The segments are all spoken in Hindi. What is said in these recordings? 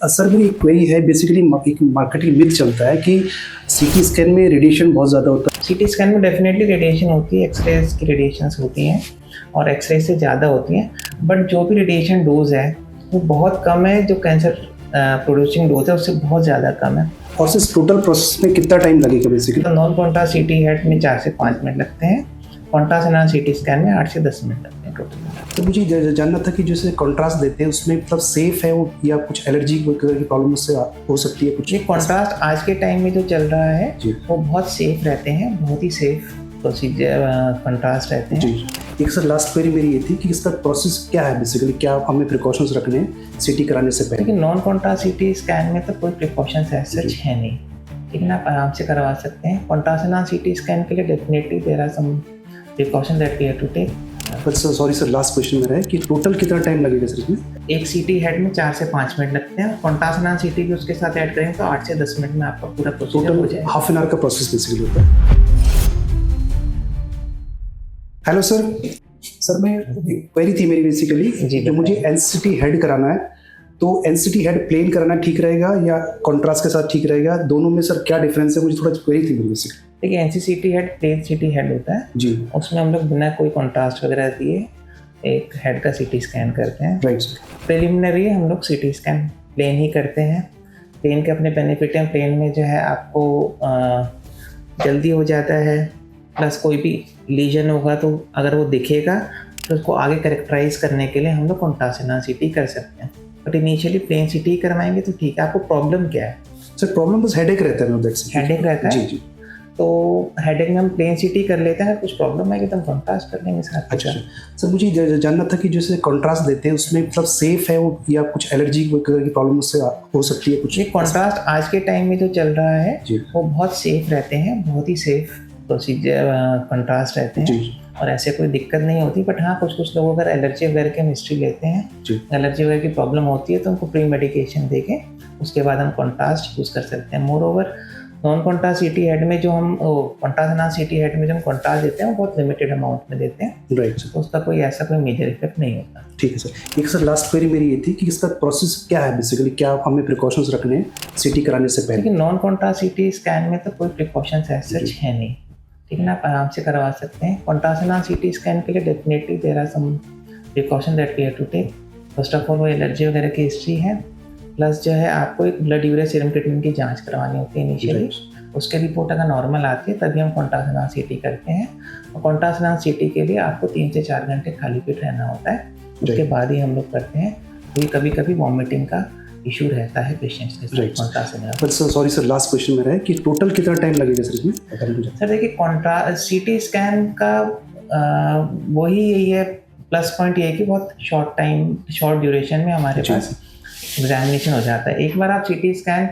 सर मेरी एक क्वेरी है। बेसिकली एक मार्केटिंग मिथ चलता है कि सीटी स्कैन में रेडिएशन बहुत ज़्यादा होता है। सीटी स्कैन में डेफिनेटली रेडिएशन होती है, एक्सरेज की रेडिएशंस होती हैं और एक्सरे से ज़्यादा होती हैं, बट जो भी रेडिएशन डोज है वो बहुत कम है। जो कैंसर प्रोड्यूसिंग डोज है उससे बहुत ज़्यादा कम है। और इस टोटल प्रोसेस में कितना टाइम लगेगा बेसिकली? तो नॉन कॉन्ट्रास्ट सीटी हेड में 4 से 5 मिनट लगते हैं, कॉन्ट्रास्ट एनालिसिस सीटी स्कैन में 8 से 10 मिनट लगते हैं टोटल। तो मुझे जानना था कि जैसे कॉन्ट्रास्ट देते हैं उसमें मतलब सेफ है वो, या कुछ एलर्जी वगैरह की प्रॉब्लम उससे हो सकती है कुछ? ये कॉन्ट्रास्ट आज के टाइम में जो चल रहा है जी। वो बहुत सेफ रहते हैं, बहुत ही सेफ प्रोसीजर कॉन्ट्रास्ट रहते हैं। जी। एक सर लास्ट क्वेरी मेरी ये थी कि इसका प्रोसेस क्या है बेसिकली, क्या हमें प्रिकॉशंस रखने हैं सीटी कराने से पहले? लेकिन नॉन कॉन्ट्रास्ट सीटी स्कैन में तो कोई प्रिकॉशंस ऐसे सच है नहीं, लेकिन आप आराम से करवा सकते हैं। कॉन्ट्रास्ट एनालिसिस सीटी स्कैन के लिए definitely there are some precaution that we have to take. But sir sorry sir, last question मेरा है कि टोटल कितना टाइम लगेगा सर इसमें? एक सीटी हेड में 4 से 5 मिनट लगते हैं, कॉन्ट्रास्ट एनालिसिस सीटी भी उसके साथ ऐड करेंगे तो 8 से 10 मिनट में आपका पूरा प्रोसीजर हो टोटल जाएगा। हाफ एन आवर का प्रोसेस बेसिकली होता है। हेलो सर, सर मैं क्वेरी थी मेरी बेसिकली जी, कि मुझे एनसीटी हेड कराना है, तो एनसीटी हेड प्लेन कराना ठीक रहेगा या कॉन्ट्रास्ट के साथ ठीक रहेगा? दोनों में सर क्या डिफरेंस है? मुझे थोड़ा क्वेरी थी मेरी बेसिकली। देखिए एनसीसीटी हेड प्लेन सीटी हेड होता है जी। उसमें हम लोग बिना कोई कॉन्ट्रास्ट वगैरह दिए एक हेड का सीटी स्कैन करते हैं। Right sir. प्रिलिमिनरी हम लोग सीटी स्कैन प्लेन ही करते हैं। प्लेन के अपने बेनिफिट हैं, प्लेन में जो है आपको जल्दी हो जाता है, प्लस कोई भी लीजन होगा तो अगर वो दिखेगा तो उसको आगे करेक्टराइज करने के लिए हम लोग कॉन्ट्रास्ट एनालिसिस सीटी कर सकते हैं। बट इनिशियली प्लेन सीटी करवाएंगे तो ठीक है। आपको प्रॉब्लम क्या है? सर प्रॉब्लम बस हेडेक रहता है। हेडेक रहता है? जी जी। तो हेडेक में हम प्लेन सीटी कर लेते हैं, अगर कुछ प्रॉब्लम है कि तो हम कॉन्ट्रास्ट कर लेंगे साथ। अच्छा सर, मुझे जानना था कि जैसे कॉन्ट्रास्ट देते हैं उसमें मतलब सेफ है वो, या कुछ एलर्जी वगैरह की प्रॉब्लम उससे हो सकती है कुछ? ये कॉन्ट्रास्ट आज के टाइम में जो चल रहा है जी। वो बहुत सेफ रहते हैं, बहुत ही सेफ प्रोसीजर कॉन्ट्रास्ट रहते हैं जी। और ऐसे कोई दिक्कत नहीं होती। बट हाँ, कुछ लोग अगर एलर्जी वगैरह की हिस्ट्री लेते हैं, एलर्जी वगैरह की प्रॉब्लम होती है तो उनको प्री मेडिकेशन दे के उसके बाद हम कॉन्ट्रास्ट यूज़ कर सकते हैं। मोर ओवर नॉन कॉन्ट्रास्ट सीटी हेड में जो हम कॉन्ट्रास्ट एनालिसिस सीटी हेड में जो हम कॉन्ट्रास्ट देते हैं वो बहुत लिमिटेड अमाउंट में देते हैं। Right sir. तो उसका कोई ऐसा कोई मेजर इफेक्ट नहीं होता। ठीक है सर। एक सर लास्ट क्वेरी मेरी ये थी कि इसका प्रोसेस क्या है बेसिकली, क्या हमें प्रिकॉशंस रखने हैं सीटी कराने से पहले? लेकिन नॉन कॉन्ट्रास्ट सीटी स्कैन में तो कोई प्रिकॉशंस ऐसे सच है नहीं, लेकिन आप आराम से करवा सकते हैं। कॉन्ट्रास्ट एनालिसिस सीटी स्कैन के लिए definitely there are some precaution that we have to take. First of all वो एलर्जी वगैरह की हिस्ट्री है, प्लस जो है आपको एक ब्लड यूरिया सीरम क्रिएटिनिन की जांच करवानी होती है इनिशियली। उसके रिपोर्ट अगर नॉर्मल आती है तभी हम कॉन्ट्रास्ट एनालिसिस सीटी करते हैं। और कॉन्ट्रास्ट एनालिसिस सीटी के लिए आपको 3 से 4 घंटे खाली पेट रहना होता है, उसके बाद ही हम लोग करते हैं। तो कभी कभी वॉमिटिंग का इशू रहता है पेशेंट्स के साथ contrast analysis. But sir sorry sir, last question मेरा है कि टोटल कितना टाइम लगेगा सर इसमें? सर देखिए कॉन्ट्रास्ट सीटी स्कैन का वही यही है, प्लस पॉइंट ये है कि बहुत शॉर्ट टाइम, शॉर्ट ड्यूरेशन में हमारे पास एग्जामिनेशन हो जाता है। एक बार आप सीटी स्कैन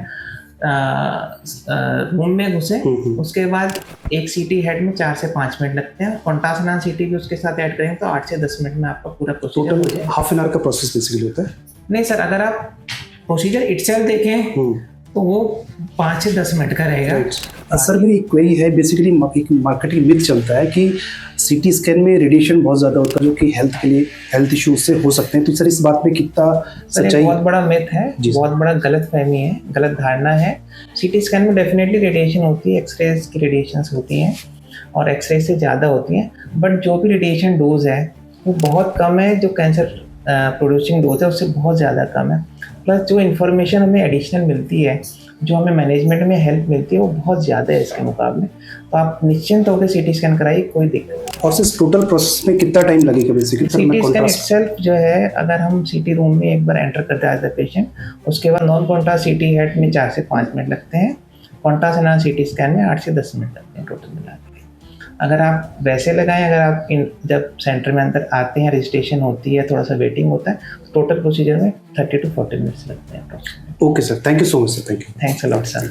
रूम में घुसे, उसके बाद एक सीटी हेड में 4 से 5 मिनट लगते हैं, कॉन्ट्रास्ट एनालिसिस सीटी भी उसके साथ ऐड करेंगे तो 8 से 10 मिनट में आपका पूरा प्रोसीजर हो जाएगा। हाफ एन आवर का प्रोसेस बेसिकली होता है? नहीं सर, अगर आप प्रोसीजर इटसेल्फ देखें तो वो 5 से 10 मिनट का रहेगा। सर मेरी एक क्वेरी है। बेसिकली एक मार्केटिंग मिथ चलता है कि सीटी स्कैन में रेडिएशन बहुत ज़्यादा होता है जो कि हेल्थ के लिए, हेल्थ इश्यूज से हो सकते हैं। तो सर इस बात में कितना सच्चाई? बहुत बड़ा मिथ है, बहुत बड़ा गलत फहमी है, गलत धारणा है। सीटी स्कैन में डेफिनेटली रेडिएशन होती है, एक्सरेज की रेडिएशंस होती हैं और एक्सरेज से ज़्यादा होती हैं, बट जो भी रेडिएशन डोज है वो बहुत कम है। जो कैंसर प्रोड्यूसिंग डोज है उससे बहुत ज़्यादा कम है। प्लस जो इन्फॉर्मेशन हमें एडिशनल मिलती है, जो हमें मैनेजमेंट में हेल्प मिलती है वो बहुत ज़्यादा है इसके मुकाबले। तो आप निश्चिंत होकर सीटी स्कैन कराइए, कोई दिक्कत नहीं। और सिर्फ टोटल प्रोसेस में कितना टाइम लगेगा बेसिकली? सीटी स्कैन इटसेल्फ जो है, अगर हम सीटी रूम में एक बार एंटर करते हैं एज अ पेशेंट, उसके बाद नॉन कॉन्ट्रास्ट सीटी हेड में 4 से 5 मिनट लगते हैं, कॉन्ट्रास्ट एनालिसिस सीटी स्कैन में 8 से 10 मिनट लगते हैं टोटल मिला के। अगर आप वैसे लगाएं, अगर आप जब सेंटर में अंदर आते हैं, रजिस्ट्रेशन होती है, थोड़ा सा वेटिंग होता है, तो टोटल प्रोसीजर में 30 to 40 मिनट्स लगते हैं। Okay sir, thank you so much sir. Thank you. Thanks a lot sir.